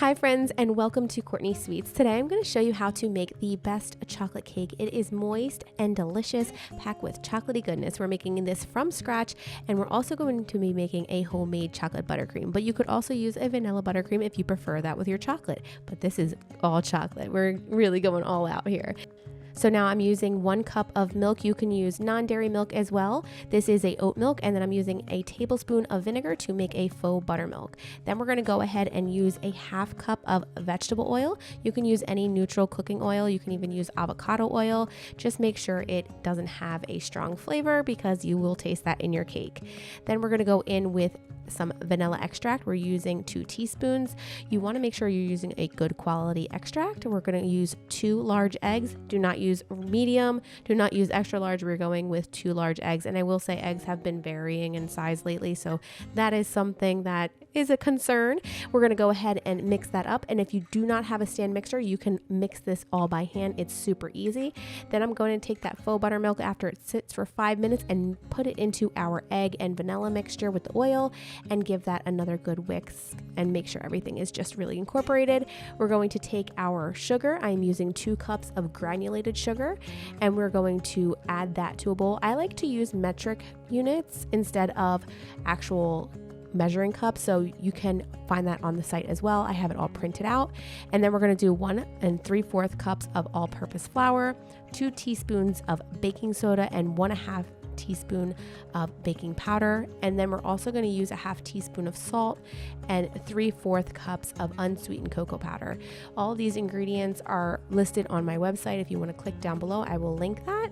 Hi friends, and welcome to Courtney Sweets. Today I'm going to show you how to make the best chocolate cake. It is moist and delicious, packed with chocolatey goodness. We're making this from scratch, and we're also going to be making a homemade chocolate buttercream, but you could also use a vanilla buttercream if you prefer that with your chocolate, but this is all chocolate. We're really going all out here. So now I'm using 1 cup of milk. You can use non-dairy milk as well. This is a oat milk, and then I'm using a tablespoon of vinegar to make a faux buttermilk. Then we're going to go ahead and use a 1/2 cup of vegetable oil. You can use any neutral cooking oil. You can even use avocado oil. Just make sure it doesn't have a strong flavor because you will taste that in your cake. Then we're going to go in with some vanilla extract. We're using 2 teaspoons. You want to make sure you're using a good quality extract. We're going to use 2 large eggs. Do not use medium. Do not use extra large. We're going with 2 large eggs. And I will say eggs have been varying in size lately, so that is something that is a concern. We're going to go ahead and mix that up. And if you do not have a stand mixer, you can mix this all by hand. It's super easy. Then I'm going to take that faux buttermilk after it sits for 5 minutes and put it into our egg and vanilla mixture with the oil and give that another good whisk and make sure everything is just really incorporated. We're going to take our sugar. I'm using 2 cups of granulated sugar, and we're going to add that to a bowl. I like to use metric units instead of actual measuring cups, so you can find that on the site as well. I have it all printed out. And then we're going to do 1 3/4 cups of all-purpose flour, 2 teaspoons of baking soda, and 1/2 teaspoon of baking powder. And then we're also going to use 1/2 teaspoon of salt and 3/4 cups of unsweetened cocoa powder. All these ingredients are listed on my website. If you want to click down below, I will link that.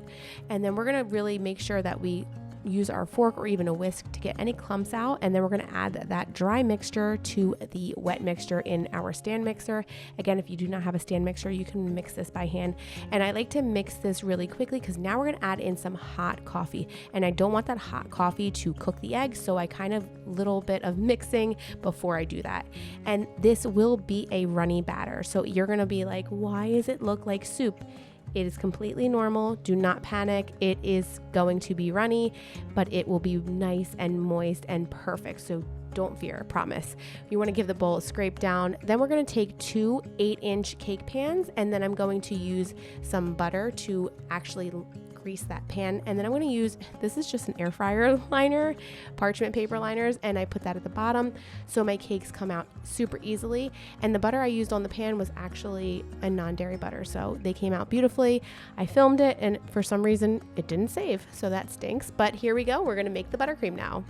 And then we're going to really make sure that we use our fork or even a whisk to get any clumps out, and then we're going to add that dry mixture to the wet mixture in our stand mixer. Again, if you do not have a stand mixer, you can mix this by hand, and I like to mix this really quickly because now we're going to add in some hot coffee, and I don't want that hot coffee to cook the eggs, so I kind of little bit of mixing before I do that. And this will be a runny batter, so you're going to be like, why does it look like soup? It is completely normal. Do not panic. It is going to be runny, but it will be nice and moist and perfect. So don't fear, promise. You want to give the bowl a scrape down. Then we're going to take 2 8-inch cake pans, and then I'm going to use some butter to actually grease that pan. And then I'm going to use, this is just an air fryer liner, parchment paper liners, and I put that at the bottom so my cakes come out super easily. And the butter I used on the pan was actually a non-dairy butter, so they came out beautifully. I filmed it, and for some reason it didn't save, so that stinks. But here we go. We're going to make the buttercream now.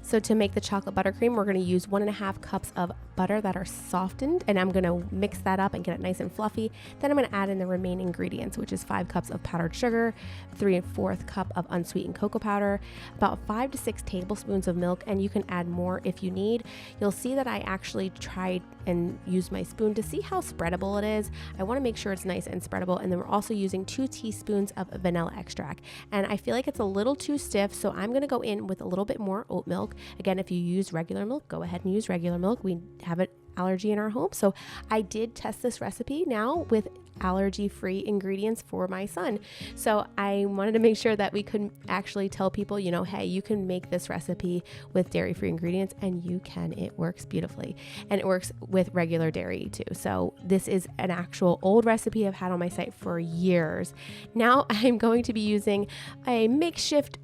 So to make the chocolate buttercream, we're going to use 1.5 cups of butter that are softened, and I'm going to mix that up and get it nice and fluffy. Then I'm going to add in the remaining ingredients, which is 5 cups of powdered sugar, 3/4 cup of unsweetened cocoa powder, about 5 to 6 tablespoons of milk, and you can add more if you need. You'll see that I actually tried and used my spoon to see how spreadable it is. I want to make sure it's nice and spreadable. And then we're also using 2 teaspoons of vanilla extract, and I feel like it's a little too stiff, so I'm going to go in with a little bit more oat milk. Again, if you use regular milk, go ahead and use regular milk. We have an allergy in our home, so I did test this recipe now with allergy-free ingredients for my son. So I wanted to make sure that we could actually tell people, you know, hey, you can make this recipe with dairy-free ingredients, and you can. It works beautifully, and it works with regular dairy too. So this is an actual old recipe I've had on my site for years. Now I'm going to be using a makeshift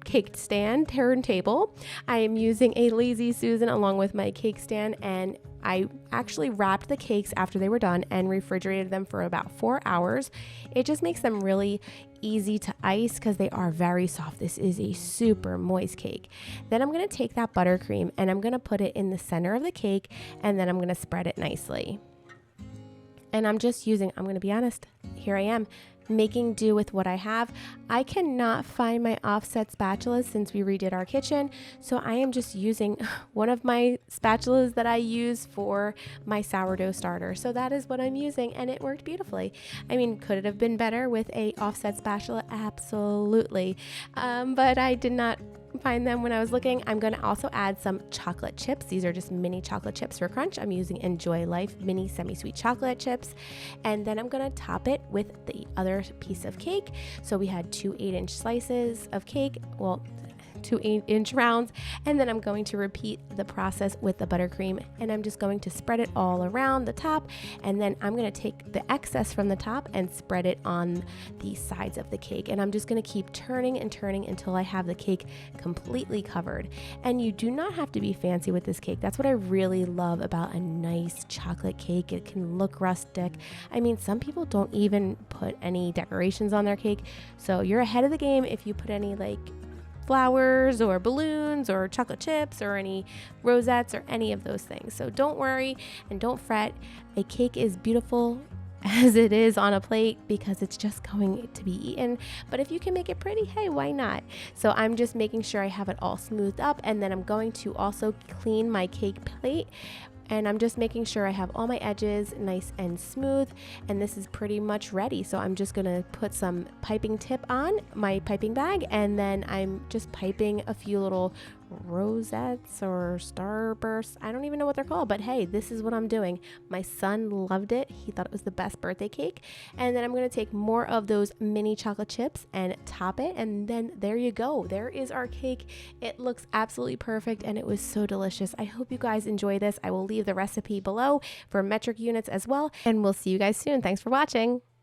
cake stand turntable. I am using a Lazy Susan along with my cake stand, and I actually wrapped the cakes after they were done and refrigerated them for about 4 hours. It just makes them really easy to ice because they are very soft. This is a super moist cake. Then I'm going to take that buttercream and I'm going to put it in the center of the cake, and then I'm going to spread it nicely. And I'm just using, I'm going to be honest, here I am, making do with what I have. I cannot find my offset spatulas since we redid our kitchen, so I am just using one of my spatulas that I use for my sourdough starter. So that is what I'm using, and it worked beautifully. I mean, could it have been better with a offset spatula? Absolutely. But I did not find them when I was looking. I'm going to also add some chocolate chips. These are just mini chocolate chips for crunch. I'm using Enjoy Life mini semi-sweet chocolate chips. And then I'm going to top it with the other piece of cake. So we had 2 8-inch slices of cake. Well, to 8-inch rounds. And then I'm going to repeat the process with the buttercream, and I'm just going to spread it all around the top, and then I'm going to take the excess from the top and spread it on the sides of the cake. And I'm just going to keep turning and turning until I have the cake completely covered. And you do not have to be fancy with this cake. That's what I really love about a nice chocolate cake. It can look rustic. I mean, some people don't even put any decorations on their cake, so you're ahead of the game if you put any like flowers or balloons or chocolate chips or any rosettes or any of those things. So don't worry and don't fret. A cake is beautiful as it is on a plate because it's just going to be eaten. But if you can make it pretty, hey, why not? So I'm just making sure I have it all smoothed up, and then I'm going to also clean my cake plate. And I'm just making sure I have all my edges nice and smooth, and this is pretty much ready. So I'm just gonna put some piping tip on my piping bag, and then I'm just piping a few little rosettes or starbursts. I don't even know what they're called, but hey, this is what I'm doing. My son loved it. He thought it was the best birthday cake. And then I'm going to take more of those mini chocolate chips and top it, and then there you go. There is our cake. It looks absolutely perfect, and it was so delicious. I hope you guys enjoy this. I will leave the recipe below for metric units as well, and we'll see you guys soon. Thanks for watching.